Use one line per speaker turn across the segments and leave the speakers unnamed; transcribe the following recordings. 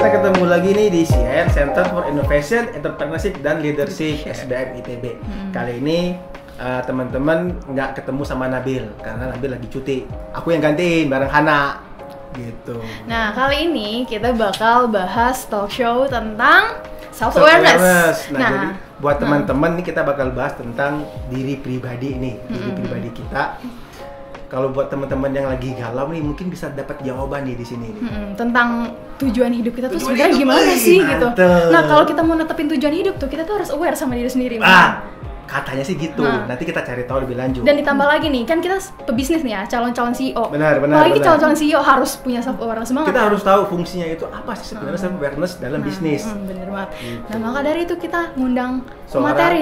kita ketemu lagi nih di CIR, Center for Innovation, Entrepreneurship dan Leadership SBM ITB. Kali ini teman-teman nggak ketemu sama Nabil karena Nabil lagi cuti. Aku yang gantiin bareng Hana gitu.
Nah, kali ini kita bakal bahas talk show tentang self-awareness.
Nah, jadi buat teman-teman nih kita bakal bahas tentang diri pribadi ini, diri pribadi kita. Kalau buat teman-teman yang lagi galau nih mungkin bisa dapat jawaban nih di sini nih.
Tentang tujuan hidup kita tuh sebenarnya gimana sih gitu. Nah, kalau kita mau netepin tujuan hidup tuh kita tuh harus aware sama diri sendiri.
Katanya sih gitu. Nanti kita cari tahu lebih lanjut.
Dan ditambah lagi nih, kan kita pebisnis nih ya, calon-calon CEO.
Benar.
Apalagi calon-calon CEO harus punya self-awareness banget.
Kita harus tahu fungsinya itu apa sih sebenarnya self-awareness dalam bisnis.
Bener banget. Gitu. Nah, maka dari itu kita ngundang
materi,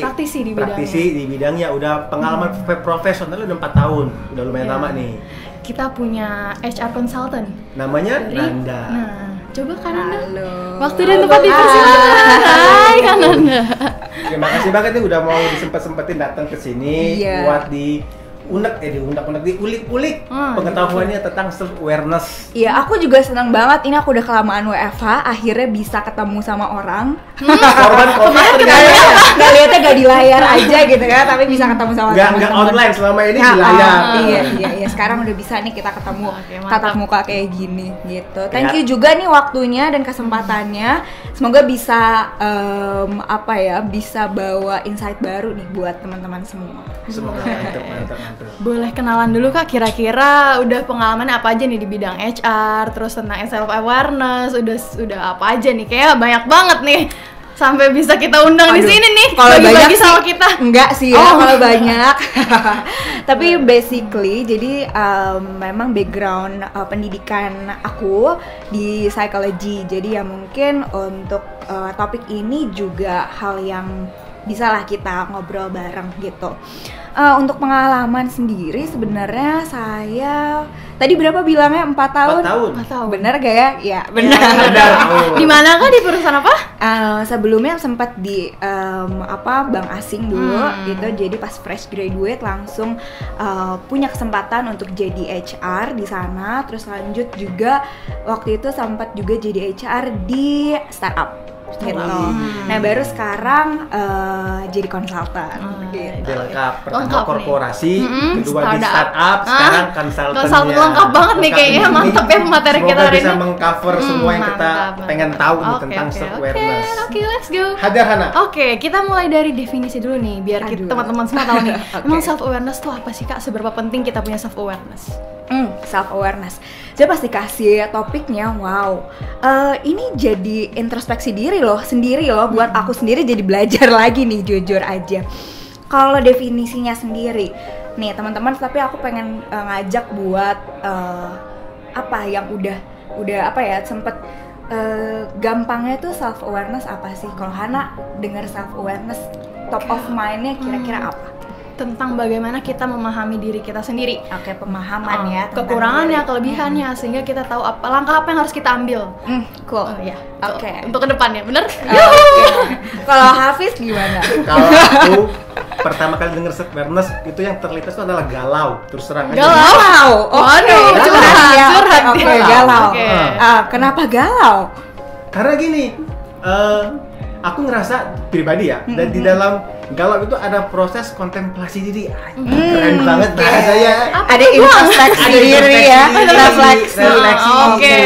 praktisi di bidangnya.
Praktisi di bidangnya, udah pengalaman profesional udah 4 tahun, udah lumayan lama nih.
Kita punya HR consultant.
Namanya Nanda.
Nah, coba Kak Nanda.
Halo.
Waktu dan tempat dipersilakan. Hai Kak Nanda.
Terima kasih banget nih udah mau disempet-sempetin datang ke sini buat diulik-ulik pengetahuannya tentang self awareness.
Iya, aku juga senang banget. Ini aku udah kelamaan WFH, akhirnya bisa ketemu sama orang.
Korban COVID ternyata.
Nggak lihatnya gak di layar aja gitu ya, tapi bisa ketemu sama
nggak online selama ini di layar.
Iya. Sekarang udah bisa nih kita ketemu tatap muka kayak gini gitu. Thank you juga nih waktunya dan kesempatannya. Semoga bisa bisa bawa insight baru nih buat teman-teman semua.
Semoga mantap.
Boleh kenalan dulu Kak, kira-kira udah pengalaman apa aja nih di bidang HR, terus tentang self awareness, udah apa aja nih? Kayak banyak banget nih sampai bisa kita undang di sini nih.
Kalau
bagi-bagi
banyak
sama kita.
Enggak sih ya, kalau banyak. Tapi basically jadi memang background pendidikan aku di psychology. Jadi ya mungkin untuk topik ini juga hal yang bisalah kita ngobrol bareng gitu. Untuk pengalaman sendiri sebenarnya saya tadi berapa bilangnya 4 tahun?
4 tahun.
Bener gak ya? Ya benar.
Di mana Kak, di perusahaan apa?
Sebelumnya sempat di bank asing dulu gitu. Jadi pas fresh graduate langsung punya kesempatan untuk jadi HR di sana. Terus lanjut juga waktu itu sempat juga jadi HR di startup. Gitu. Nah baru sekarang jadi konsultan gitu.
Lengkap. Pertama
Lengkap
korporasi, kedua di
startup.
startup, sekarang konsultannya.
Lengkap banget nih kayaknya, mantap ya materi kita hari ini.
Semoga bisa mengcover semua yang kita pengen tahu nih tentang self awareness.
Oke, let's go.
Hajar Hana.
Oke, kita mulai dari definisi dulu nih, biar teman-teman semua tahu nih. Emang self awareness tuh apa sih Kak? Seberapa penting kita punya self awareness?
Self awareness. Saya pasti kasih topiknya, ini jadi introspeksi sendiri loh, buat aku sendiri jadi belajar lagi nih, jujur aja. Kalau definisinya sendiri, nih teman-teman, tapi aku pengen ngajak buat yang udah sempet gampangnya tuh self awareness apa sih? Kalau Hana dengar self awareness, top of mind-nya kira-kira apa?
Tentang bagaimana kita memahami diri kita sendiri.
Oke, pemahaman ya.
Kekurangannya, kelebihannya, sehingga kita tahu langkah apa yang harus kita ambil.
Cool.
Oke. Untuk kedepannya, bener?
Kalau Hafiz gimana?
Kalau aku pertama kali denger self awareness itu yang terlintas itu adalah galau, terus terang aja.
Galau.
Waduh, curhat.
Oke, galau. Kenapa galau?
Karena gini, aku ngerasa pribadi ya, dan di dalam galau itu ada proses kontemplasi diri. Keren banget bahasanya.
Ada introspeksi diri ya, refleksi.
Oke.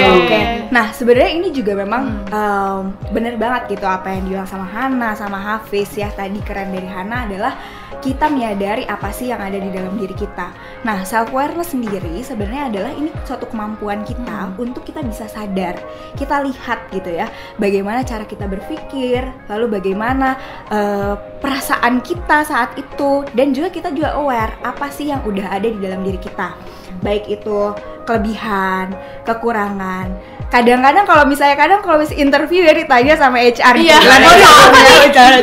Nah, sebenarnya ini juga memang benar banget gitu apa yang dibilang sama Hana, sama Hafiz ya. Tadi keren dari Hana adalah kita menyadari apa sih yang ada di dalam diri kita. Nah, self awareness sendiri sebenarnya adalah ini suatu kemampuan kita untuk kita bisa sadar. Kita lihat gitu ya, bagaimana cara kita berpikir, lalu bagaimana perasaan kita saat itu, dan juga kita juga aware apa sih yang udah ada di dalam diri kita. Baik itu kelebihan, kekurangan. Kadang-kadang kalau misalnya interview ya ditanya sama HR
Iya.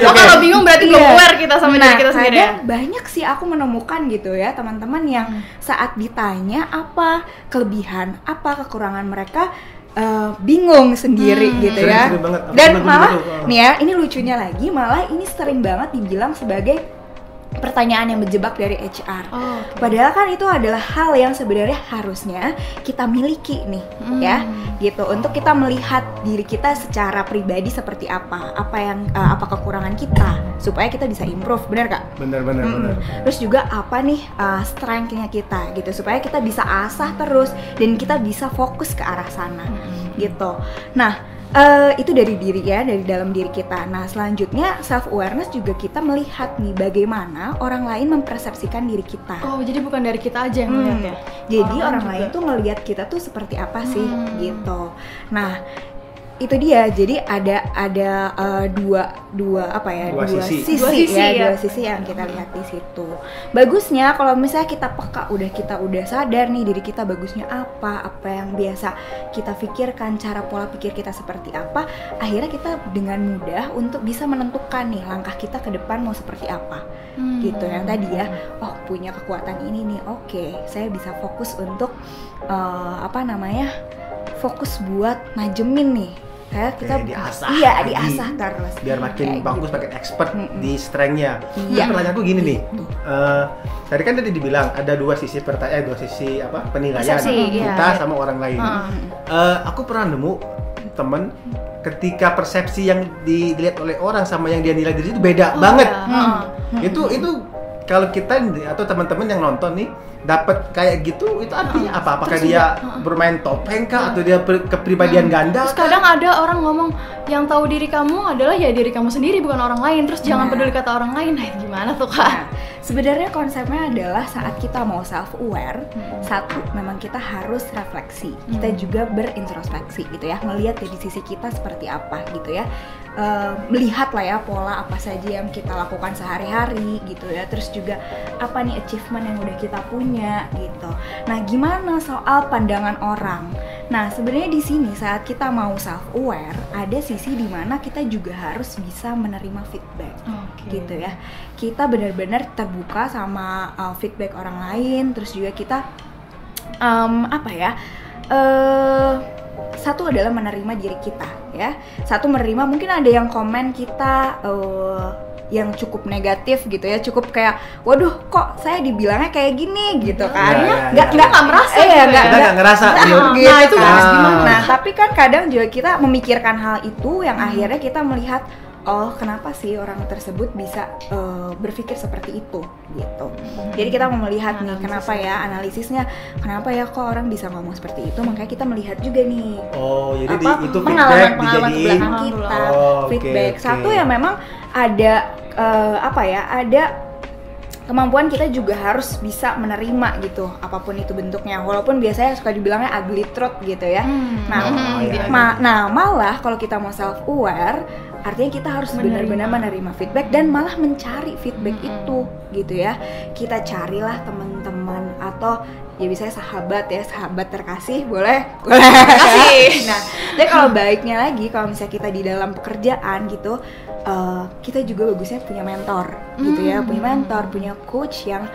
Kalau bingung berarti belum aware kita sama diri kita sendiri.
Banyak sih aku menemukan gitu ya teman-teman yang saat ditanya apa kelebihan, apa kekurangan mereka, bingung sendiri gitu ya. Dan malah nih ya, ini lucunya lagi, malah ini sering banget dibilang sebagai pertanyaan yang menjebak dari HR.
oke.
Padahal kan itu adalah hal yang sebenarnya harusnya kita miliki nih, ya, gitu. Untuk kita melihat diri kita secara pribadi seperti apa kekurangan kita supaya kita bisa improve, benar Kak?
Bener.
Terus juga apa nih strength-nya kita gitu supaya kita bisa asah terus dan kita bisa fokus ke arah sana, gitu. Nah, itu dari diri ya, dari dalam diri kita. Nah, selanjutnya self awareness juga kita melihat nih bagaimana orang lain mempersepsikan diri kita.
Oh, jadi bukan dari kita aja yang melihat ya?
Jadi orang
juga.
lain tuh ngelihat kita tuh seperti apa sih, gitu. Nah, itu dia. Jadi ada dua sisi yang kita lihat di situ. Bagusnya kalau misalnya kita peka, kita udah sadar nih diri kita bagusnya apa yang biasa kita pikirkan, cara pola pikir kita seperti apa, akhirnya kita dengan mudah untuk bisa menentukan nih langkah kita ke depan mau seperti apa. Gitu yang tadi ya. Oh, punya kekuatan ini nih. Oke, saya bisa fokus untuk fokus buat najemin nih. Kayak kita
diasah
diasah terus
biar makin bagus, makin expert di strength-nya.
Iya.
Pertanyaanku gini nih, tadi kan dibilang ada dua sisi penilaian
Persepsi,
kita
iya.
sama orang lain. Aku pernah nemu temen ketika persepsi yang dilihat oleh orang sama yang dia nilai diri itu beda banget. Itu kalau kita atau teman-teman yang nonton nih dapat kayak gitu, itu artinya apa? Apakah dia bermain topeng kah atau dia kepribadian ganda?
Terus kadang ada orang ngomong yang tahu diri kamu adalah ya diri kamu sendiri, bukan orang lain. Terus jangan peduli kata orang lain. Nah, gimana tuh Kak?
Nah, sebenarnya konsepnya adalah saat kita mau self aware, satu memang kita harus refleksi, kita juga berintrospeksi gitu ya, melihat dari sisi kita seperti apa gitu ya. Melihat lah ya pola apa saja yang kita lakukan sehari-hari gitu ya, terus juga apa nih achievement yang udah kita punya gitu. Nah, gimana soal pandangan orang? Nah, sebenarnya di sini saat kita mau self aware, ada sisi di mana kita juga harus bisa menerima feedback, gitu ya. Kita benar-benar terbuka sama feedback orang lain, terus juga kita satu adalah menerima diri kita ya. Satu menerima, mungkin ada yang komen kita yang cukup negatif gitu ya, cukup kayak waduh kok saya dibilangnya kayak gini gitu kan. Nggak merasa
nggak ngerasa
gitu.
Nah, itu harus gimana?
Nah, tapi kan kadang juga kita memikirkan hal itu yang akhirnya kita melihat oh, kenapa sih orang tersebut bisa berpikir seperti itu gitu. Jadi kita mau melihat nih kenapa ya, analisisnya kenapa ya kok orang bisa ngomong seperti itu, makanya kita melihat juga nih.
Oh, jadi itu
pengalaman ke belakang kita, feedback. Satu yang memang ada ada kemampuan kita juga harus bisa menerima gitu, apapun itu bentuknya. Walaupun biasanya suka dibilangnya ugly truth gitu ya. Nah, malah kalau kita mau self aware, artinya kita harus benar-benar menerima feedback dan malah mencari feedback itu gitu ya. Kita carilah teman-teman atau ya biasanya sahabat terkasih, boleh kasih. Nah, tapi kalau baiknya lagi, kalau misalnya kita di dalam pekerjaan gitu, kita juga bagusnya punya mentor gitu ya, punya coach yang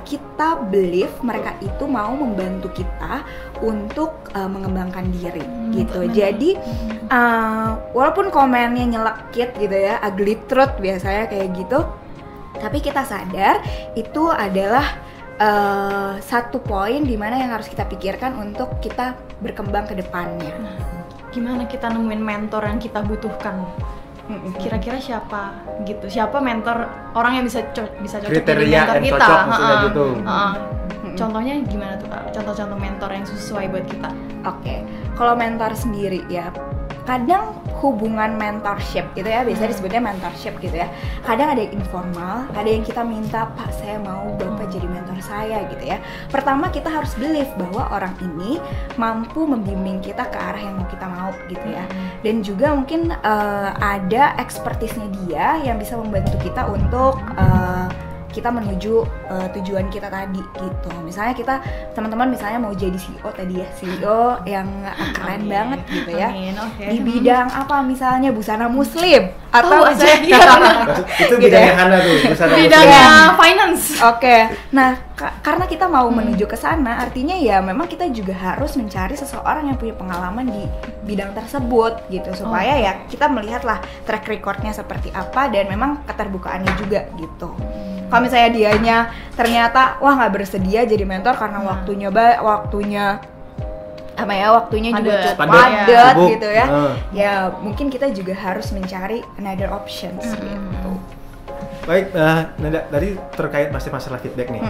kita believe mereka itu mau membantu kita untuk mengembangkan diri gitu. Jadi walaupun komennya nyelekit gitu ya, ugly truth biasanya kayak gitu, tapi kita sadar itu adalah satu poin di mana yang harus kita pikirkan untuk kita berkembang ke depannya.
Gimana kita nemuin mentor yang kita butuhkan? Kira-kira siapa gitu? Siapa mentor orang yang bisa cocok jadi mentor kita?
Gitu.
Contohnya gimana tuh Kak? Contoh-contoh mentor yang sesuai buat kita.
Oke. Kalau mentor sendiri ya, kadang hubungan mentorship gitu ya, biasanya disebutnya mentorship gitu ya. Kadang ada yang informal, ada yang kita minta, Pak saya mau Bapak jadi mentor saya gitu ya. Pertama kita harus believe bahwa orang ini mampu membimbing kita ke arah yang mau kita mau gitu ya. Dan juga mungkin ada expertise-nya dia yang bisa membantu kita untuk kita menuju tujuan kita tadi gitu. Misalnya kita teman-teman misalnya mau jadi CEO tadi ya, CEO yang keren banget gitu ya. Di bidang apa misalnya busana muslim atau
itu bidangnya Hana tuh, busana
bidangnya finance.
Oke. Nah, karena kita mau menuju ke sana, artinya ya memang kita juga harus mencari seseorang yang punya pengalaman di bidang tersebut gitu, supaya ya kita melihatlah track recordnya seperti apa dan memang keterbukaannya juga gitu. Kalau misalnya dianya ternyata wah nggak bersedia jadi mentor karena waktunya juga
Padat.
cukup
Padat,
padat
sibuk.
gitu ya. Ya mungkin kita juga harus mencari another options gitu.
Baik, Nanda, tadi terkait masalah feedback nih.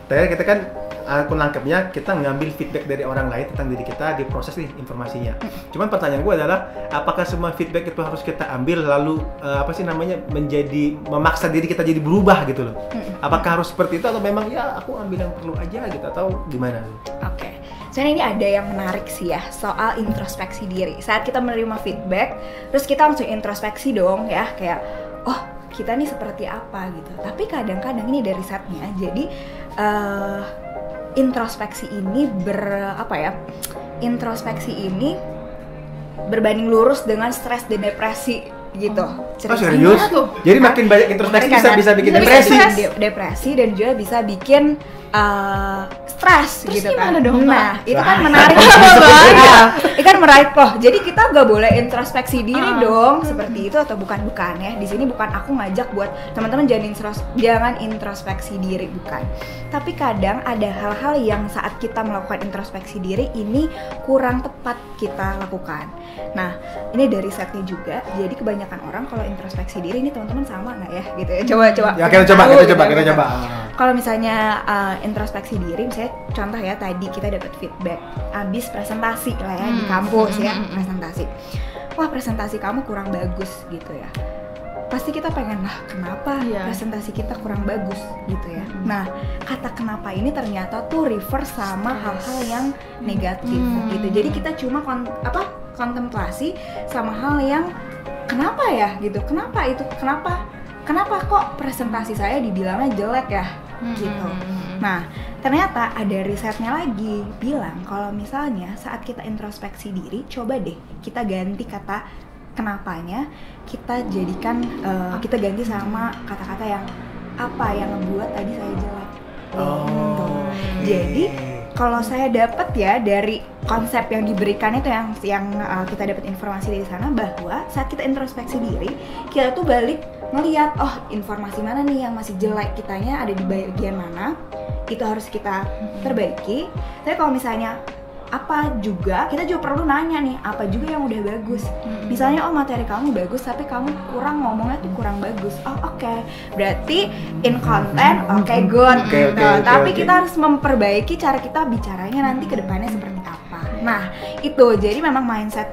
Tadi kita kan, aku nangkepnya kita ngambil feedback dari orang lain tentang diri kita, diproses nih informasinya. Cuman pertanyaan gue adalah, apakah semua feedback itu harus kita ambil lalu memaksa diri kita jadi berubah gitu loh? Apakah harus seperti itu atau memang ya aku ambil yang perlu aja gitu atau gimana?
Oke. Sebenarnya ini ada yang menarik sih ya soal introspeksi diri. Saat kita menerima feedback, terus kita langsung introspeksi dong ya, kayak oh kita nih seperti apa gitu. Tapi kadang-kadang ini dari risetnya, jadi introspeksi ini berbanding lurus dengan stres dan depresi gitu.
Oh serius? Jadi makin banyak introspeksi bisa bikin
depresi dan juga bisa bikin stres gitu kan.
Dong,
nah, itu kan menarik. Itu kan menarik loh. Jadi kita nggak boleh introspeksi diri dong seperti itu atau bukan ya. Di sini bukan aku ngajak buat teman-teman jangan introspeksi diri, bukan. Tapi kadang ada hal-hal yang saat kita melakukan introspeksi diri ini kurang tepat kita lakukan. Nah, ini dari risetnya juga. Jadi kebanyakan orang kalau introspeksi diri ini teman-teman sama nggak ya gitu ya. Coba.
Ya kita coba.
Kalau misalnya introspeksi diri, misalnya contoh ya tadi kita dapat feedback abis presentasi lah ya di kampus ya, presentasi. Wah, presentasi kamu kurang bagus gitu ya. Pasti kita pengen lah kenapa presentasi kita kurang bagus gitu ya. Nah, kata kenapa ini ternyata tuh reverse sama hal-hal yang negatif gitu. Jadi kita cuma kontemplasi sama hal yang kenapa ya gitu. Kenapa kok presentasi saya dibilangnya jelek ya gitu. Nah, ternyata ada risetnya lagi bilang kalau misalnya saat kita introspeksi diri, coba deh kita ganti kata kenapanya, kita jadikan kita ganti sama kata-kata yang apa yang ngebuat tadi saya jelek. Gitu. Jadi kalau saya dapat ya dari konsep yang diberikan itu yang kita dapat informasi dari sana bahwa saat kita introspeksi diri, kita tuh balik ngelihat informasi mana nih yang masih jelek kitanya ada di bagian mana, itu harus kita perbaiki. Tapi kalau misalnya kita juga perlu nanya nih apa juga yang udah bagus. Misalnya materi kamu bagus tapi kamu kurang ngomongnya tuh kurang bagus. Berarti in content good. Tapi kita harus memperbaiki cara kita bicaranya nanti ke depannya seperti apa. Nah, itu jadi memang mindset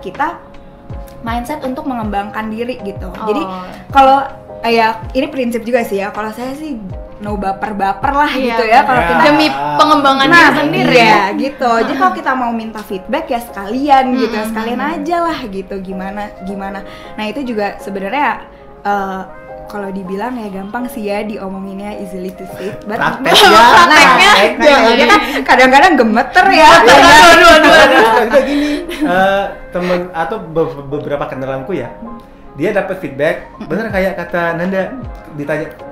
untuk mengembangkan diri gitu. Jadi kalau ini prinsip juga sih ya. Kalau saya sih no baper lah gitu ya. Kalau kita
demi pengembangan diri sendiri
ya gitu. Jadi kalau kita mau minta feedback ya sekalian gitu, sekalian aja lah gitu. Gimana. Nah itu juga sebenarnya kalau dibilang ya gampang sih ya diomonginnya easily to say. Prakteknya dia kan kadang-kadang gemeter ya.
Juga gini, temen atau beberapa kenalanku ya, dia dapat feedback, bener kayak kata Nanda,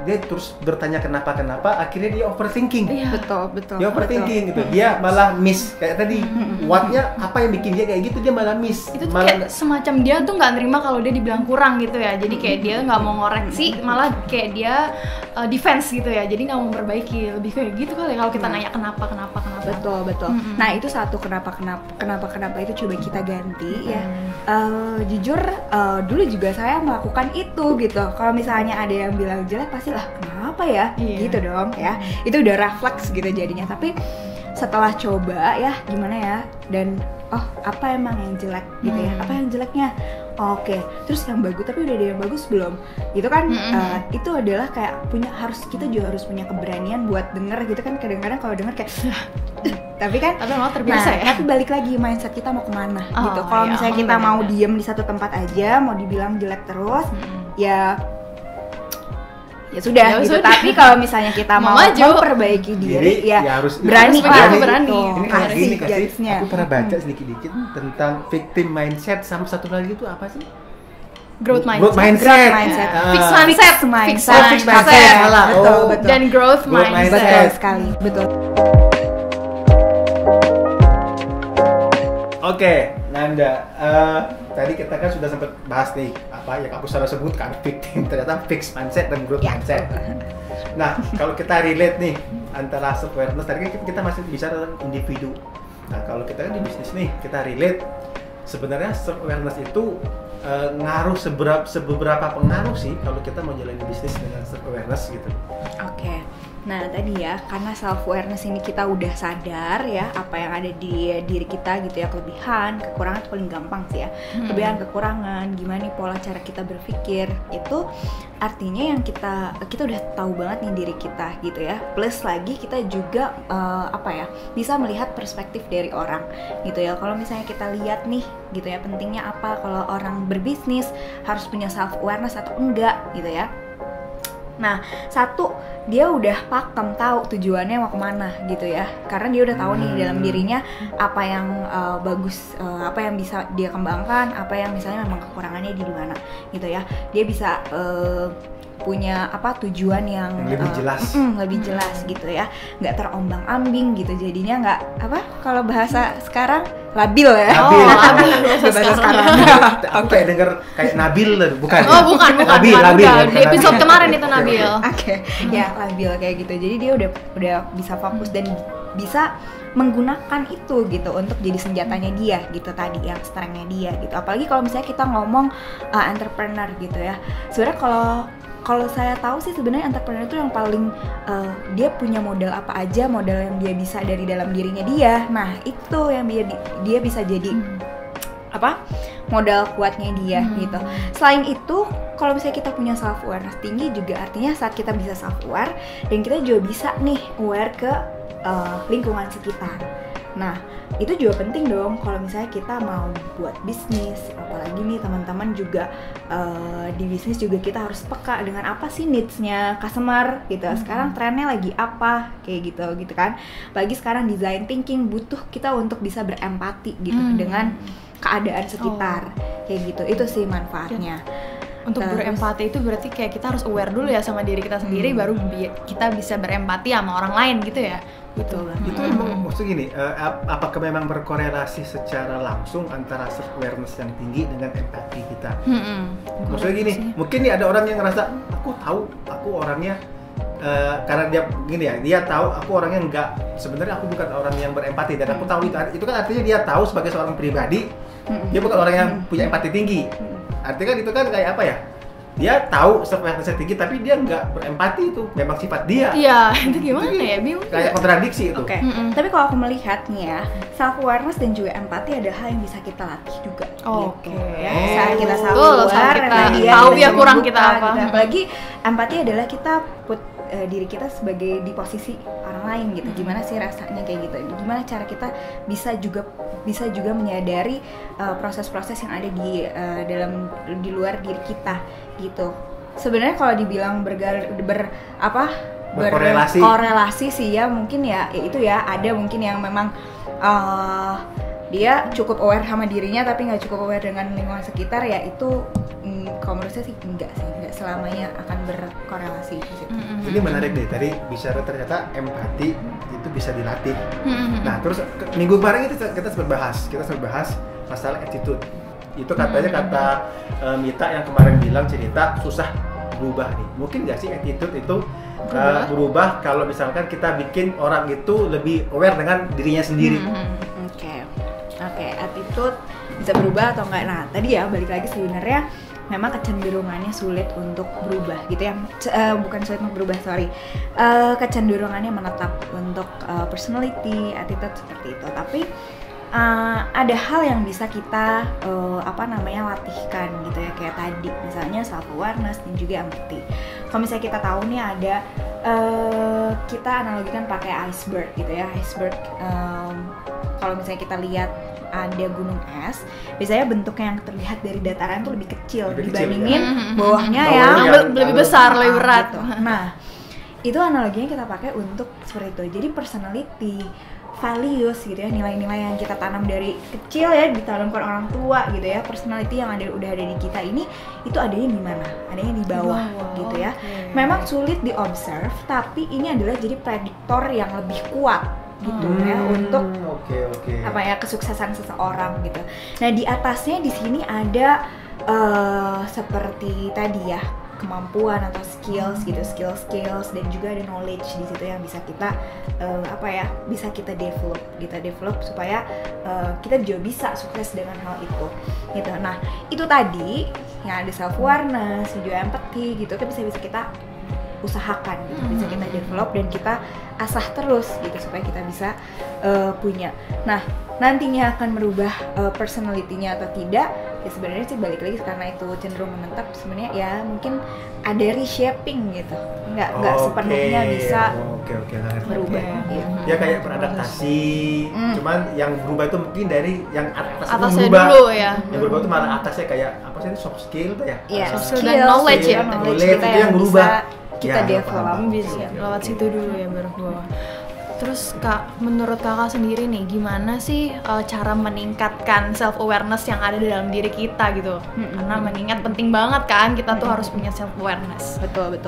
dia terus bertanya kenapa, akhirnya dia overthinking.
Betul.
Dia overthinking gitu, dia malah miss kayak tadi, what-nya apa yang bikin dia kayak gitu, dia malah miss.
Itu tuh kayak semacam dia tuh nggak nerima kalau dia dibilang kurang gitu ya, jadi kayak dia nggak mau ngoreksi, malah kayak dia defense gitu ya, jadi nggak mau memperbaiki, lebih kayak gitu kali kalau kita nanya kenapa.
Betul. Nah itu satu kenapa itu coba kita ganti ya. Jujur dulu juga saya melakukan itu gitu. Kalau misalnya ada yang bilang jelek pasti lah kenapa ya gitu dong ya. Itu udah refleks gitu jadinya. Tapi setelah coba ya gimana ya, dan apa emang yang jelek gitu ya, apa yang jeleknya, terus yang bagus, tapi udah ada yang bagus belum gitu kan. Itu adalah kayak kita juga harus punya keberanian buat denger gitu kan. Kadang-kadang kalau denger kayak tapi malah terbiasa ya. Tapi balik lagi mindset kita mau kemana gitu. Kalau misalnya kita mau diem di satu tempat aja, mau dibilang jelek terus, ya sudah gitu. Tapi kalau misalnya kita mau perbaiki diri ya harus berani.
Ini kasih. Aku pernah baca sedikit-sedikit tentang victim mindset, sama satu lagi itu apa sih?
Growth mindset.
Fixed mindset.
Salah.
Betul. Dan growth mindset.
Betul sekali. Betul.
Oke, Nanda, tadi kita kan sudah sempat bahas nih apa yang aku sudah sebutkan, victim, ternyata fixed mindset dan growth mindset. Nah, kalau kita relate nih antara self awareness, tadi kan kita masih bicara tentang individu. Nah, kalau kita kan di bisnis nih, kita relate sebenarnya self awareness itu ngaruh seberapa pengaruh sih kalau kita mau jalani bisnis dengan self awareness gitu.
Oke. Nah tadi ya, karena self awareness ini kita udah sadar ya apa yang ada di diri kita gitu ya, kelebihan, kekurangan itu paling gampang sih ya. Kelebihan, kekurangan, gimana nih pola cara kita berpikir, itu artinya yang kita udah tahu banget nih diri kita gitu ya. Plus lagi kita juga bisa melihat perspektif dari orang gitu ya. Kalau misalnya kita lihat nih gitu ya, pentingnya apa kalau orang berbisnis harus punya self awareness atau enggak gitu ya. Nah, satu, dia udah pakem, tahu tujuannya mau kemana gitu ya. Karena dia udah tahu nih dalam dirinya apa yang bagus, apa yang bisa dia kembangkan, apa yang misalnya memang kekurangannya di mana gitu ya. Dia bisa punya tujuan yang
lebih jelas,
lebih jelas gitu ya, nggak terombang-ambing gitu, jadinya nggak kalau bahasa sekarang labil ya.
Labil.
Bahasa sekarang.
Aku kayak denger kayak Nabil, bukan?
Oh bukan.
Nabil.
Di episode kemarin itu Nabil.
Oke. Ya labil kayak gitu. Jadi dia udah bisa fokus dan bisa menggunakan itu gitu untuk jadi senjatanya dia gitu tadi, yang strength-nya dia gitu. Apalagi kalau misalnya kita ngomong entrepreneur gitu ya. Sebenarnya kalau saya tahu sih sebenarnya entrepreneur itu yang paling dia punya modal apa aja, modal yang dia bisa dari dalam dirinya dia. Nah itu yang dia bisa jadi modal kuatnya dia gitu. Selain itu, kalau misalnya kita punya self awareness tinggi juga artinya saat kita bisa self aware dan kita juga bisa nih aware ke lingkungan sekitar. Nah itu juga penting dong kalau misalnya kita mau buat bisnis, apalagi nih teman-teman juga di bisnis juga kita harus peka dengan apa sih needs-nya customer gitu. Sekarang trennya lagi apa kayak gitu kan. Apalagi sekarang design thinking butuh kita untuk bisa berempati gitu dengan keadaan sekitar kayak gitu. Itu sih manfaatnya.
Untuk berempati itu berarti kayak kita harus aware dulu ya sama diri kita sendiri, baru kita bisa berempati sama orang lain gitu ya.
Betul.
Itu emang maksud gini, apakah memang berkorelasi secara langsung antara self awareness yang tinggi dengan empati kita? Maksudnya gini, mungkin nih ada orang yang ngerasa aku orangnya karena dia gini ya, dia tahu aku orangnya enggak, sebenarnya aku bukan orang yang berempati, dan aku tahu itu kan artinya dia tahu sebagai seorang pribadi dia bukan orang yang punya empati tinggi. Artinya kan itu kan kayak apa ya? Dia tahu self awareness tinggi tapi dia nggak berempati, itu memang sifat dia.
Iya, itu gimana ya? Bingung.
Kayak kontradiksi itu.
Oke. Tapi kalau aku melihatnya, self awareness dan juga empati ada hal yang bisa kita latih juga.
Oke.
Ya, saat kita self aware,
tahu ya kurang kita apa.
Gitu. Apalagi empati adalah kita put diri kita sebagai di posisi orang lain gitu. Gimana sih rasanya kayak gitu? Gimana cara kita bisa juga menyadari proses-proses yang ada di luar diri kita gitu. Sebenarnya kalau dibilang berkorelasi sih ya, mungkin ya itu ya, ada mungkin yang memang dia cukup aware sama dirinya tapi nggak cukup aware dengan lingkungan sekitar, ya itu kalau menurut saya sih enggak selamanya akan berkorelasi gitu.
Ini menarik deh, tadi bicara ternyata empati itu bisa dilatih. Nah terus minggu kemarin kita sempat bahas masalah attitude. Itu katanya kata Mita yang kemarin bilang cerita susah berubah nih. Mungkin nggak sih attitude itu berubah kalau misalkan kita bikin orang itu lebih aware dengan dirinya sendiri?
Oke, attitude bisa berubah atau enggak? Nah tadi ya balik lagi, sebenarnya memang kecenderungannya sulit untuk berubah gitu ya. Bukan sulit untuk berubah, kecenderungannya menetap untuk personality, attitude seperti itu. Tapi ada hal yang bisa kita latihkan gitu ya, kayak tadi misalnya self awareness dan juga empathy. Kalau misalnya kita tahu nih ada kita analogikan pakai iceberg gitu ya. Iceberg kalau misalnya kita lihat ada gunung es, biasanya bentuknya yang terlihat dari dataran tuh lebih kecil dibandingin bawahnya yang
lebih besar, lebih berat
gitu. Nah itu analoginya kita pakai untuk seperti itu. Jadi personality, values gitu ya, nilai-nilai yang kita tanam dari kecil ya, ditanamkan orang tua gitu ya, personality yang udah ada di kita ini, itu adanya di mana? Adanya di bawah gitu ya. Memang sulit di-observe, tapi ini adalah jadi prediktor yang lebih kuat gitu ya untuk kesuksesan seseorang gitu. Nah di atasnya di sini ada seperti tadi ya, kemampuan atau skills gitu, skills dan juga ada knowledge di situ yang bisa kita bisa kita develop supaya kita juga bisa sukses dengan hal itu gitu. Nah itu tadi yang ada self awareness, juga empathy gitu kan bisa kita usahakan gitu, bisa kita develop dan kita asah terus gitu supaya kita bisa punya. Nah nantinya akan merubah personality-nya atau tidak ya sebenarnya sih balik lagi karena itu cenderung menetap, sebenarnya ya mungkin ada reshaping gitu, nggak sepenuhnya bisa berubah gitu.
Ya kayak beradaptasi, cuman yang berubah itu mungkin dari yang atasnya
berubah dulu ya.
Yang berubah itu malah atasnya kayak apa sih, soft skill tuh ya?
Iya,
soft skill dan knowledge ya.
Knowledge
kita
itu yang
berubah.
kita develop
bisa lewat situ dulu ya baru bawah. Terus Kak, menurut Kakak sendiri nih, gimana sih cara meningkatkan self awareness yang ada di dalam diri kita gitu? Karena mengingat penting banget kan, kita tuh harus punya self awareness.
Betul.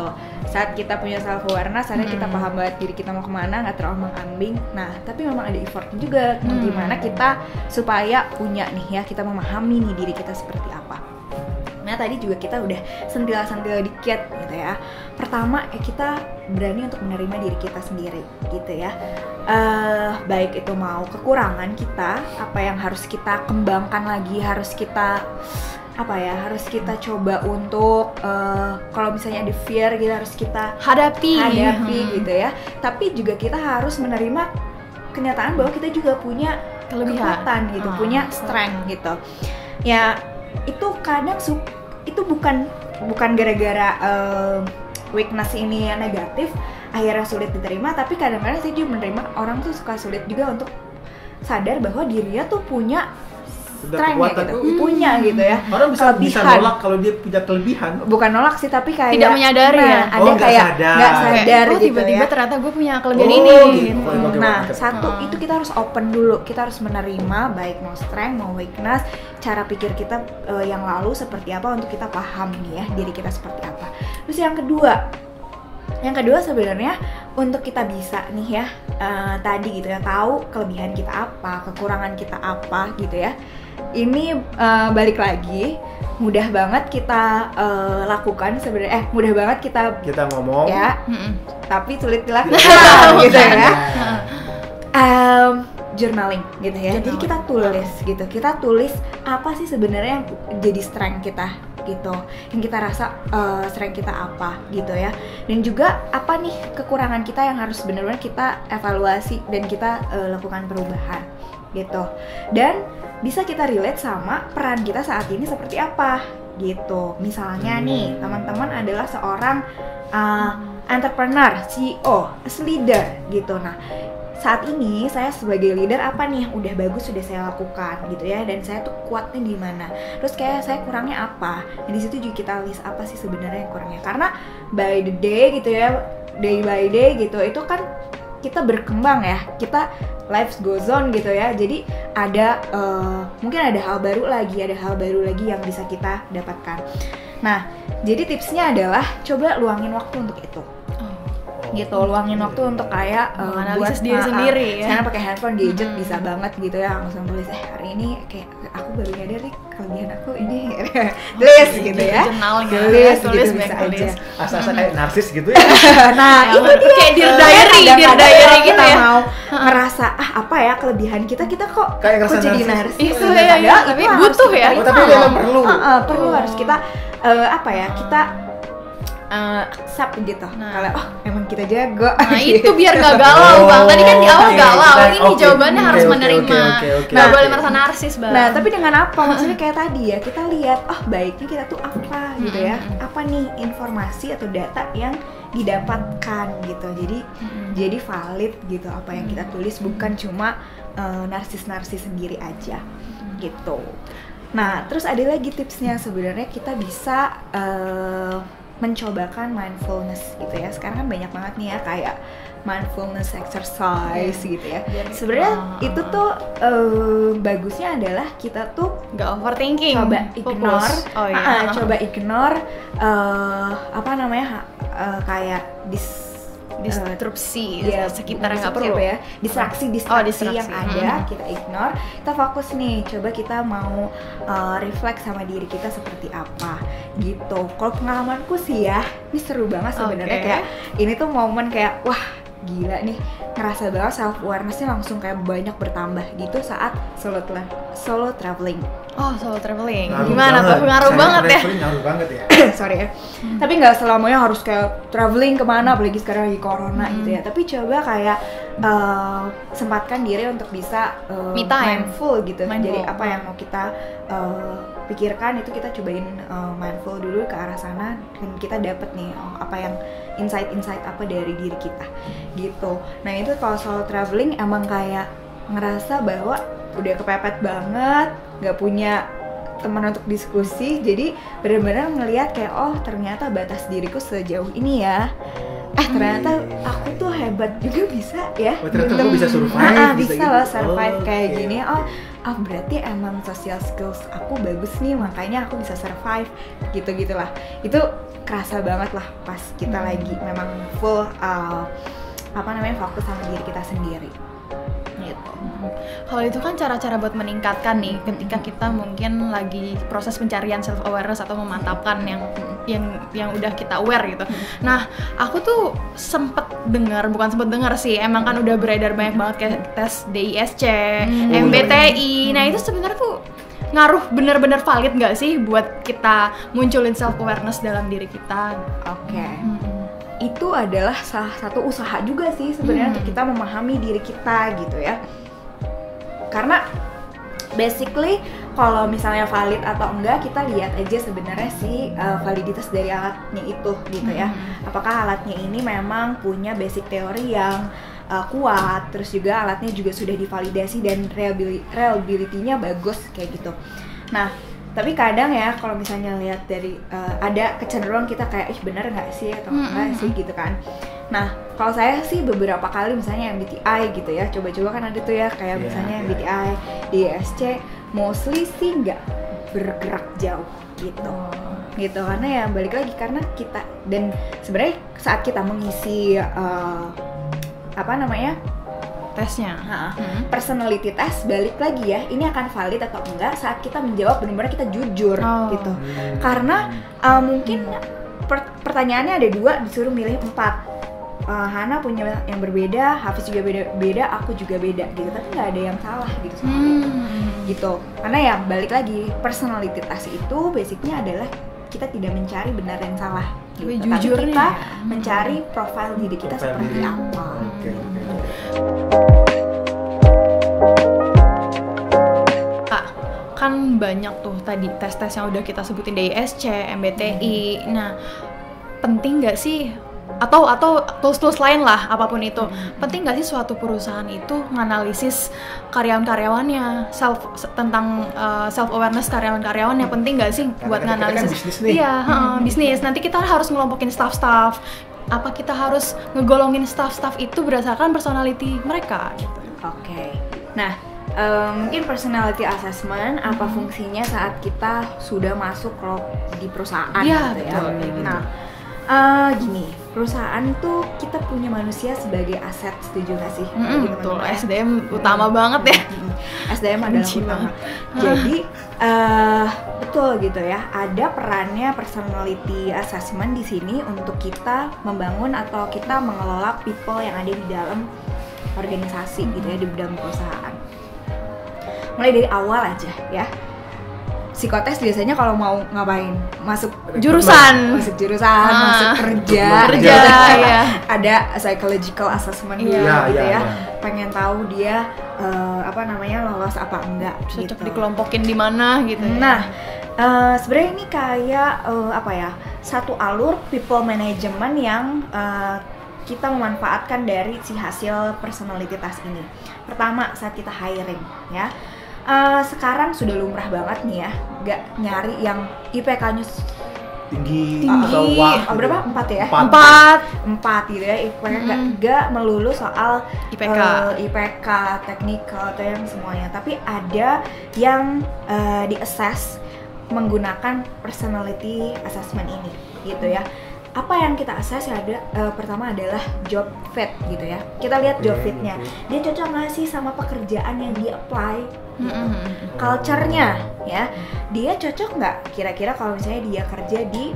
Saat kita punya self awareness, saat kita paham banget diri kita mau kemana, nggak terombang-ambing. Nah, tapi memang ada effortnya juga. Gimana kita supaya punya nih ya, kita memahami nih diri kita seperti apa. Nah tadi juga kita udah sentil-sentil dikit gitu ya. Pertama kita berani untuk menerima diri kita sendiri gitu ya. Baik itu mau kekurangan kita, apa yang harus kita kembangkan lagi, harus kita coba untuk kalau misalnya ada fear gitu harus kita hadapi gitu ya. Tapi juga kita harus menerima kenyataan bahwa kita juga punya kekuatan gitu, punya strength gitu. Ya itu kadang itu bukan gara-gara weakness ini yang negatif akhirnya sulit diterima, tapi kadang-kadang saya juga menerima orang tuh suka sulit juga untuk sadar bahwa dirinya tuh punya strength gitu, punya gitu ya.
Orang bisa nolak kalau dia punya kelebihan.
Bukan nolak sih, tapi kayak
tidak menyadari ya.
Ada kayak nggak sadar gitu
tiba-tiba
ya.
ternyata gue punya kelebihan ini.
Gitu. Nah satu itu kita harus open dulu, kita harus menerima baik mau strength mau weakness, cara pikir kita yang lalu seperti apa untuk kita paham nih ya diri kita seperti apa. Terus yang kedua sebenarnya untuk kita bisa nih ya tadi gitu ya, tahu kelebihan kita apa, kekurangan kita apa gitu ya. Ini balik lagi mudah banget kita lakukan sebenarnya, mudah banget kita ngomong ya, tapi sulit dilakukan gitu ya. Journaling gitu ya. Jadi kita tulis apa sih sebenarnya yang jadi strength kita gitu, yang kita rasa strength kita apa gitu ya, dan juga apa nih kekurangan kita yang harus benar-benar kita evaluasi dan kita lakukan perubahan gitu, dan bisa kita relate sama peran kita saat ini seperti apa gitu. Misalnya nih teman-teman adalah seorang entrepreneur, CEO, as leader gitu. Nah saat ini saya sebagai leader apa nih yang udah bagus sudah saya lakukan gitu ya, dan saya tuh kuatnya di mana, terus kayak saya kurangnya apa. Di situ juga kita list apa sih sebenarnya yang kurangnya, karena by the day gitu ya, day by day gitu, itu kan kita berkembang ya, kita life goes on gitu ya. Jadi ada mungkin ada hal baru lagi yang bisa kita dapatkan. Nah jadi tipsnya adalah coba luangin waktu untuk itu. Gitu, luangin waktu untuk kayak
analisis diri sendiri ya.
Sekarang pakai handphone gadget bisa banget gitu ya, langsung tulis hari ini kayak aku baru nyadar nih kelebihan aku ini. Tulis gitu ya. Tulis bisa aja.
Asa-asa kayak narsis gitu ya.
Nah, itu dia
kayak dear diary gitu ya.
Mau ngerasa apa ya kelebihan kita kok
kayak
jadi narsis.
Itu ya, tapi butuh ya.
Tapi memang
perlu harus kita kita accept gitu. Kalau emang kita jago.
Nah itu biar gak galau bang. Tadi kan di awal galau. Ini jawabannya harus menerima. Gak boleh merasa narsis bang.
Nah tapi dengan apa? Maksudnya kayak tadi ya, kita lihat baiknya kita tuh apa gitu ya. Apa nih informasi atau data yang didapatkan gitu. Jadi valid gitu apa yang kita tulis, bukan cuma narsis sendiri aja gitu. Nah terus ada lagi tipsnya, sebenarnya kita bisa mencobakan mindfulness gitu ya. Sekarang kan banyak banget nih ya kayak mindfulness exercise gitu ya. Sebenarnya itu tuh bagusnya adalah kita tuh
nggak overthinking,
coba ignore, coba ignore kayak
Disrupsi
ya,
sekitar yang nggak
disrupsi
perlu.
apa ya? Distraksi
distraksi.
yang ada kita ignore, kita fokus nih, coba kita mau refleks sama diri kita seperti apa gitu. Kalau pengalamanku sih ya, ini seru banget sebenarnya.
Oke.
Kayak ini tuh momen kayak wah gila nih, ngerasa banget self awareness-nya langsung kayak banyak bertambah gitu saat solo traveling.
Oh, solo traveling.
Ngaruh
Gimana tuh?
banget.
Ngaruh
Saya
banget ya?
traveling ngaruh banget ya.
Sorry ya. Tapi nggak selamanya harus kayak traveling kemana, apalagi sekarang lagi corona gitu ya. Tapi coba kayak sempatkan diri untuk bisa
Me time.
mindful gitu.
Mindful.
Jadi apa yang mau kita pikirkan itu kita cobain mindful dulu ke arah sana, dan kita dapet nih apa yang insight apa dari diri kita gitu. Nah itu kalau solo traveling emang kayak ngerasa bahwa udah kepepet banget, nggak punya teman untuk diskusi, jadi benar-benar ngelihat kayak oh ternyata batas diriku sejauh ini ya. Ternyata aku tuh hebat juga bisa ya.
Oh, ternyata aku bisa survive,
bisa
gitu.
loh survive kayak
Oke.
gini. Berarti emang social skills aku bagus nih, makanya aku bisa survive gitu-gitulah. Itu kerasa banget lah pas kita lagi memang full fokus sama diri kita sendiri. Gitu.
Kalau itu kan cara-cara buat meningkatkan nih ketika kita mungkin lagi proses pencarian self awareness atau memantapkan yang udah kita aware gitu. Nah, aku tuh bukan sempet dengar sih, emang kan udah beredar banyak banget kayak tes DISC, MBTI. Nah, itu sebenarnya tuh ngaruh bener-bener valid nggak sih buat kita munculin self awareness dalam diri kita?
Oke. Itu adalah salah satu usaha juga sih sebenarnya untuk kita memahami diri kita gitu ya. Karena basically kalau misalnya valid atau enggak, kita lihat aja sebenarnya sih validitas dari alatnya itu gitu ya. Apakah alatnya ini memang punya basic teori yang kuat, terus juga alatnya juga sudah divalidasi dan reliability-nya bagus kayak gitu. Nah, tapi kadang ya kalau misalnya lihat dari ada kecenderungan kita kayak benar nggak sih atau enggak sih gitu kan. Nah kalau saya sih beberapa kali misalnya MBTI gitu ya, coba-coba kan ada tuh ya kayak misalnya MBTI, DISC, mostly sih nggak bergerak jauh gitu karena ya balik lagi karena kita, dan sebenarnya saat kita mengisi
Tesnya.
Personality test, balik lagi ya, ini akan valid atau enggak saat kita menjawab benar-benar kita jujur gitu. Karena mungkin pertanyaannya ada 2, disuruh milih 4. Hana punya yang berbeda, Hafiz juga beda, aku juga beda gitu. Tapi nggak ada yang salah gitu soal itu gitu. Karena ya balik lagi, personality test itu basicnya adalah kita tidak mencari benar dan salah gitu. Tapi kita mencari profil diri kita seperti apa.
Kan banyak tuh tadi tes-tes yang udah kita sebutin, DISC, MBTI. Nah, penting nggak sih atau tools-tools lain lah apapun itu, penting nggak sih suatu perusahaan itu menganalisis karyawan-karyawannya, tentang self awareness karyawan-karyawannya, penting nggak sih buat nganalisis? Bisnis. Nanti kita harus ngelompokin staff-staff. Apa kita harus ngegolongin staff-staff itu berdasarkan personality mereka gitu?
Oke. Nah, mungkin personality assessment apa fungsinya saat kita sudah masuk di perusahaan gitu ya. Nah, gini, perusahaan tuh kita punya manusia sebagai aset, setuju gak sih?
Betul, SDM utama banget ya.
SDM adalah utama. Jadi betul gitu ya, ada perannya personality assessment di sini untuk kita membangun atau kita mengelola people yang ada di dalam organisasi gitu ya, di dalam perusahaan. Mulai dari awal aja ya. Psikotes biasanya kalau mau ngapain? Masuk
jurusan,
masuk kerja
ya.
Ada psychological assessment gitu ya. Pengen tahu dia lolos apa enggak,
cocok
gitu.
Dikelompokin di mana gitu ya.
Nah, sebenarnya ini kayak satu alur people management yang kita memanfaatkan dari si hasil personality test ini. Pertama, saat kita hiring ya. Sekarang sudah lumrah banget nih ya, nggak nyari yang IPK-nya
tinggi.
Atau berapa? 4 ya? 4 gitu ya, IPK nggak melulu soal IPK, technical atau yang semuanya, tapi ada yang di-assess menggunakan personality assessment ini gitu ya. apa yang kita assess ada pertama adalah job fit gitu ya. Kita lihat job fitnya, dia cocok nggak sih sama pekerjaan yang dia apply. Culture-nya ya, dia cocok nggak kira-kira kalau misalnya dia kerja di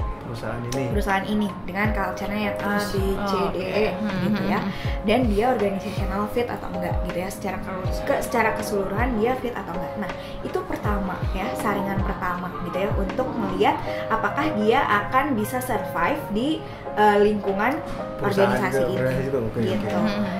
perusahaan ini dengan culture-nya yang A, B, C, D, E gitu ya, dan dia organizational fit atau enggak gitu ya, secara keseluruhan dia fit atau enggak. Nah itu pertama ya, saringan pertama gitu ya, untuk melihat apakah dia akan bisa survive di lingkungan organisasi ini gitu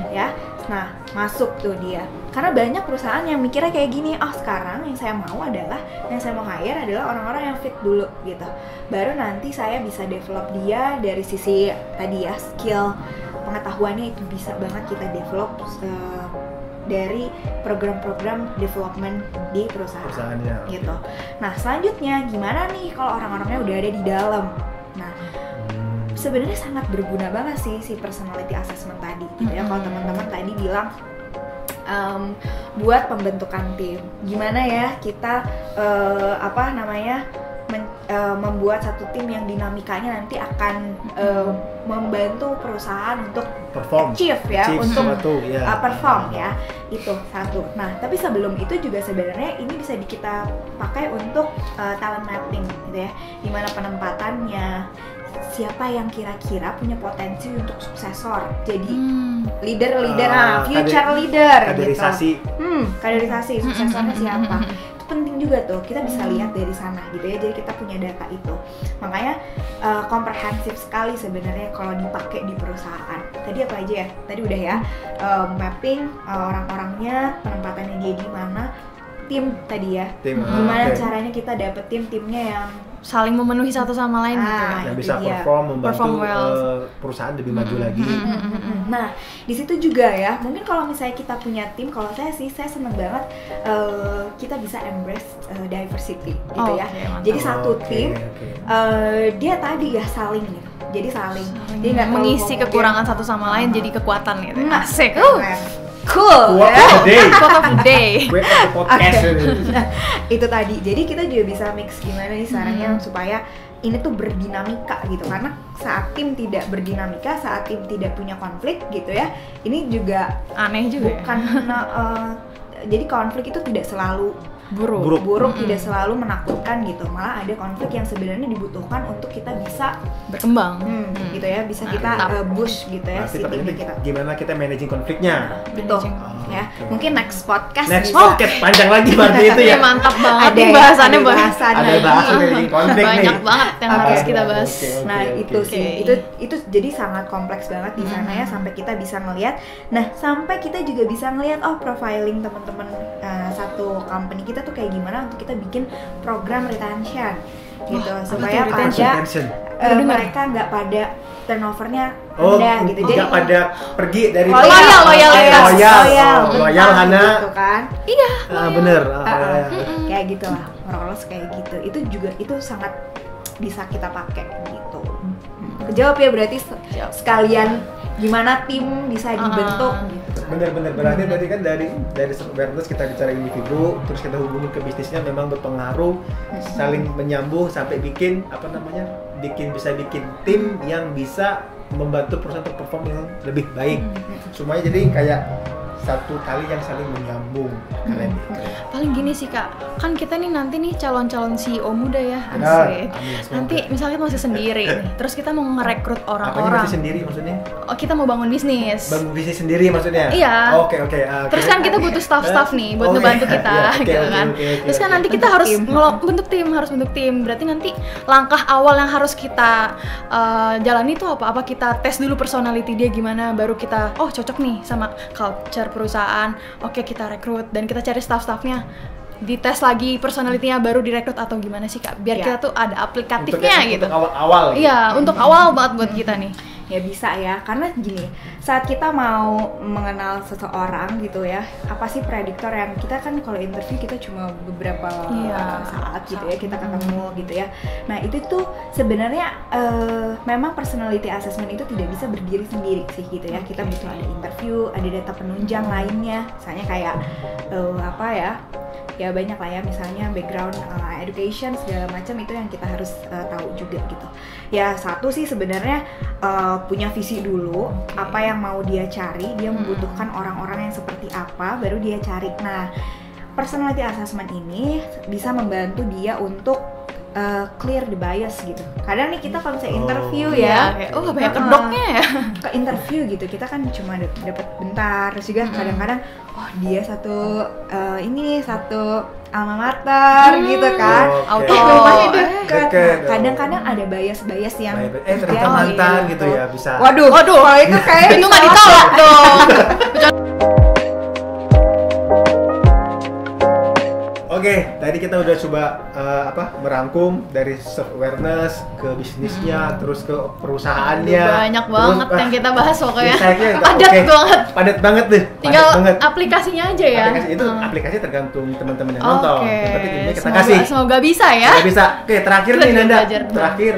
ya. Nah, masuk tuh dia. Karena banyak perusahaan yang mikirnya kayak gini, oh sekarang yang saya mau hire adalah orang-orang yang fit dulu gitu. Baru nanti saya bisa develop dia dari sisi tadi ya, skill pengetahuannya itu bisa banget kita develop dari program-program development di perusahaan gitu. Nah, selanjutnya gimana nih kalau orang-orangnya udah ada di dalam? Nah, sebenarnya sangat berguna banget sih si personality assessment tadi gitu ya. Kalau teman-teman tadi bilang buat pembentukan tim, gimana ya kita membuat satu tim yang dinamikanya nanti akan membantu perusahaan untuk achieve untuk perform ya, itu satu. Nah tapi sebelum itu juga sebenarnya ini bisa kita pakai untuk talent mapping gitu ya, dimana penempatannya siapa yang kira-kira punya potensi untuk suksesor jadi leader future leader
kaderisasi
gitu. Kaderisasi suksesornya siapa, itu penting juga tuh, kita bisa lihat dari sana gitu ya. Jadi kita punya data itu, makanya komprehensif sekali sebenarnya kalau dipakai di perusahaan. Tadi apa aja ya, tadi udah ya, mapping orang-orangnya, penempatannya dia di mana, tim tadi ya, gimana caranya kita dapet timnya yang
saling memenuhi satu sama lain gitu ya.
Yang bisa membantu perusahaan lebih maju lagi.
Nah, di situ juga ya, mungkin kalau misalnya kita punya tim, kalau saya seneng banget kita bisa embrace diversity gitu ya. Jadi satu tim dia tadi ya saling gitu. Jadi saling. Dia nggak
mengisi kekurangan satu sama lain jadi kekuatan gitu. Asik.
Cool.
Quote of the day.
Nah, itu tadi. Jadi kita juga bisa mix gimana nih caranya supaya ini tuh berdinamika gitu. Karena saat tim tidak berdinamika, saat tim tidak punya konflik gitu ya, ini juga
aneh juga.
Bukan jadi konflik itu tidak selalu buruk, tidak selalu menakutkan gitu. Malah ada konflik yang sebenarnya dibutuhkan untuk kita bisa
berkembang
gitu ya, bisa kita boost gitu ya si tim kita.
Gimana kita managing konfliknya
gitu ya. Mungkin next podcast
panjang lagi berarti itu ya.
Mantap banget
ada
bahasannya,
ada bahasan managing konflik nih.
Banyak banget yang harus kita bahas.
Nah, itu sih. Itu jadi sangat kompleks banget di sana ya, sampai kita bisa ngelihat. Nah, sampai kita juga bisa ngelihat profiling teman-teman satu company kita tuh kayak gimana untuk kita bikin program retention gitu, supaya mereka nggak pada turnovernya rendah gitu. Jadi
nggak pada pergi dari
loyal
Hana
gitu kan.
Iya,
bener.
Kayak gitu lah, orang-orang kayak gitu. Itu juga sangat bisa kita pakai gitu. Kejawab ya berarti sekalian gimana tim bisa dibentuk gitu.
Bener-bener berarti kan dari awareness kita bicara individu, terus kita hubungin ke bisnisnya, memang berpengaruh, saling menyambung sampai bikin bisa bikin tim yang bisa membantu perusahaan untuk perform yang lebih baik. Semuanya jadi kayak satu tali yang saling menyambung.
Paling gini sih Kak, kan kita nih nanti nih calon-calon CEO muda ya, asik. Nanti misalnya kita masih sendiri nih, terus kita mau ngerekrut orang-orang.
Masih sendiri maksudnya?
Oh, kita mau bangun bisnis.
Bangun bisnis sendiri maksudnya?
Iya.
Oke.
Terus kan kita butuh staff nih buat ngebantu kita, gitu kan. Terus kan nanti kita harus bentuk tim. Berarti nanti langkah awal yang harus kita jalani itu apa? Apa kita tes dulu personality dia gimana, baru kita cocok nih sama culture perusahaan. Oke, kita rekrut dan kita cari staff-staffnya, dites lagi personality-nya baru direkrut, atau gimana sih Kak? Biar kita tuh ada aplikatifnya gitu.
Untuk awal-awal.
Iya, untuk awal banget buat kita nih.
Ya bisa ya, karena gini, saat kita mau mengenal seseorang gitu ya, apa sih prediktor yang kita kan kalau interview kita cuma beberapa saat gitu ya, kita ketemu gitu ya. Nah itu tuh sebenarnya memang personality assessment itu tidak bisa berdiri sendiri sih gitu ya. Kita butuh ada interview, ada data penunjang lainnya, misalnya kayak ya banyak lah ya, misalnya background education segala macam itu yang kita harus tahu juga gitu. Ya satu sih sebenarnya punya visi dulu, apa yang mau dia cari, dia membutuhkan orang-orang yang seperti apa, baru dia cari. Nah, personality assessment ini bisa membantu dia untuk clear the bias gitu. Kadang nih kita kalau misalnya interview
kayak, banyak kedoknya ya.
Ke interview gitu, kita kan cuma dapat bentar, terus juga kadang-kadang dia satu alma mater gitu kan. Rumahnya deket. Kadang-kadang ada bias-bias yang
ternyata mantan gitu ya bisa.
Waduh, kalau itu kayak
itu nggak ditolak dong.
Oke, tadi kita udah coba merangkum dari self awareness ke bisnisnya, terus ke perusahaannya.
Banyak banget yang kita bahas pokoknya.
Padat banget deh.
Tinggal aplikasinya aja ya.
Aplikasi tergantung teman-teman yang nonton. Yang penting ini kita kasih.
Semoga bisa ya.
Bisa. Oke, terakhir nih Nanda. Terakhir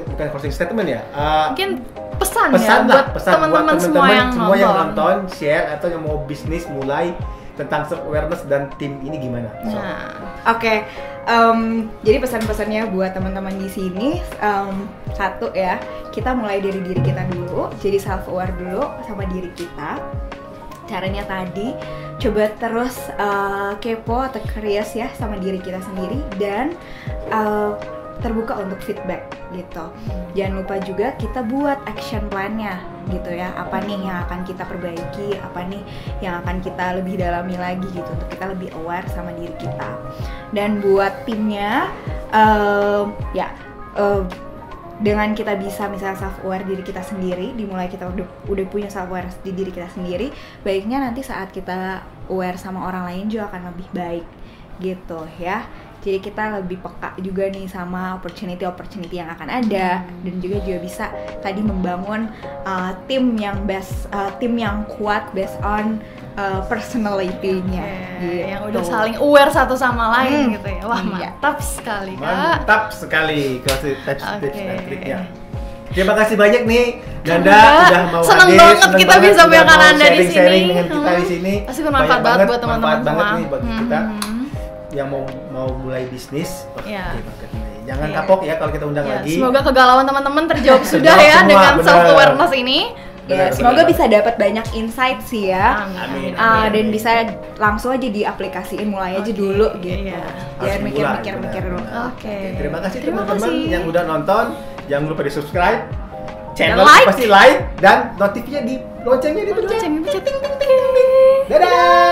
bukan closing statement ya.
Mungkin pesan ya buat teman-teman semua yang
nonton, share atau yang mau bisnis mulai tentang self awareness dan tim ini gimana?
Oke, jadi pesan-pesannya buat teman-teman di sini, satu ya, kita mulai dari diri kita dulu, jadi self aware dulu sama diri kita. Caranya tadi, coba terus kepo atau curious ya sama diri kita sendiri dan terbuka untuk feedback gitu. Jangan lupa juga kita buat action plan-nya gitu ya. Apa nih yang akan kita perbaiki, apa nih yang akan kita lebih dalami lagi gitu untuk kita lebih aware sama diri kita. Dan buat timnya dengan kita bisa misalnya self aware diri kita sendiri, dimulai kita udah punya self aware di diri kita sendiri, baiknya nanti saat kita aware sama orang lain juga akan lebih baik gitu ya. Jadi kita lebih peka juga nih sama opportunity yang akan ada dan juga bisa tadi membangun tim yang kuat based on personality-nya gitu.
Yang udah saling aware satu sama lain gitu ya. Wah, mantap sekali Kak.
Mantap sekali tips dan triknya. Terima kasih banyak nih Nanda udah mau hadir.
Seneng banget kita bisa punya Nanda di sini.
Sharing dengan kita di sini.
Pasti bermanfaat banget buat teman-teman semua.
Banget nih buat kita yang mau mulai bisnis. Jangan kapok ya kalau kita undang lagi.
Semoga kegalauan teman-teman terjawab sudah ya dengan self awareness ini.
Semoga bisa dapat banyak insight sih ya.
Amin.
Dan bisa langsung aja diaplikasiin, mulai aja dulu gitu. Jangan mikir-mikir dulu.
Terima kasih teman-teman yang udah nonton. Jangan lupa di subscribe, channel
like.
pasti like dan notifnya di loncengnya di
Loncengnya.
Dadah.